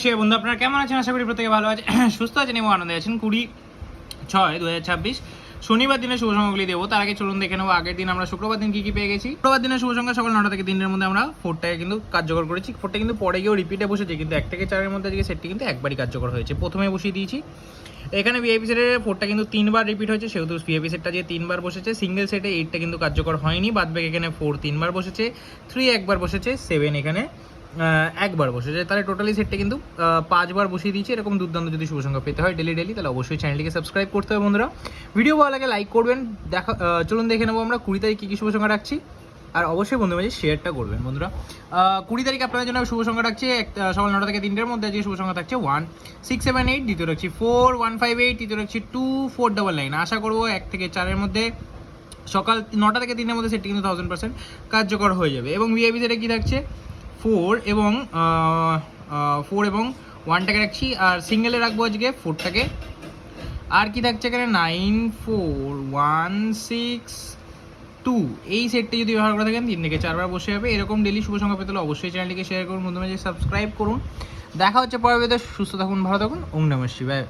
সে বন্ধু আপনারা কেমন আছেন? আশা করি প্রত্যেকে ভালো আছে, সুস্থ আছেন এবং আনন্দে আছেন। 20/6/2026 শনিবার দিনে শুভ সংখ্যাগুলি দেবো। তার আগে চলুন দেখে নেবো আগের দিন আমরা শুক্রবার দিন কি পেয়ে গেছি। শুক্রবার দিনের শুভ সংখ্যা সকাল 9টা থেকে 3টার মধ্যে আমরা 4টাকে কিন্তু কার্যকর করেছি। 4টা কিন্তু পরে গিয়েও রিপিটে বসেছে, কিন্তু 1 থেকে 4-এর মধ্যে আজকে সেটটি কিন্তু একবারই কার্যকর হয়েছে। প্রথমে বসিয়ে দিয়েছি এখানে ভিআইপি সেটের 4টা কিন্তু 3বার রিপিট হয়েছে, সেহেতু ভিআইপি সেটটা যে 3বার বসেছে। সিঙ্গেল সেটে 8টা কিন্তু কার্যকর হয়নি, বাদবাকি এখানে 4 3বার বসেছে, 3 একবার বসেছে, 7 এখানে একবার বসেছে। তাহলে টোটালি সেটটা কিন্তু 5বার বসিয়ে দিয়েছি। এরকম দুর্দান্ত যদি শুভ সংখ্যা পেতে হয় ডেলি তাহলে অবশ্যই চ্যানেলটিকে সাবস্ক্রাইব করতে হবে বন্ধুরা। ভিডিও ভালো লাগে লাইক করবেন। চলুন দেখে নেবো আমরা 20 তারিখ কী কী শুভ সংখ্যা রাখছি, আর অবশ্যই বন্ধু মাঝে শেয়ারটা করবেন বন্ধুরা। 20 তারিখ আপনাদের জন্য শুভ সংখ্যা রাখছে সকাল 9টা থেকে 3টার মধ্যে আজকে শুভ সংখ্যা থাকছে 1 6 7 8, দ্বিতীয় রাখছি 4 1 5 8, তৃতীয় রাখছি 2 4 9 9। আশা করবো 1 থেকে 4-এর মধ্যে সকাল 9টা থেকে 3টার মধ্যে সেটটি কিন্তু 1000% কার্যকর হয়ে যাবে। এবং ভিআইপি সেটে কী থাকছে 4 এবং 1টাকে রাখছি, আর সিঙ্গেলে রাখবো আজকে 4টাকে। আর কি থাকছে এখানে 9 4 1 6 2, এই সেটটি যদি ব্যবহার করে থাকেন 3 থেকে 4বার বসে যাবে। এরকম ডেলি শুভ সংখ্যা পেতে হলে অবশ্যই চ্যানেলটিকে শেয়ার করুন, বন্ধু মাঝে সাবস্ক্রাইব করুন। দেখা হচ্ছে পরবর্তীতে। সুস্থ থাকুন, ভালো থাকুন। ওম নমঃ শিবায়।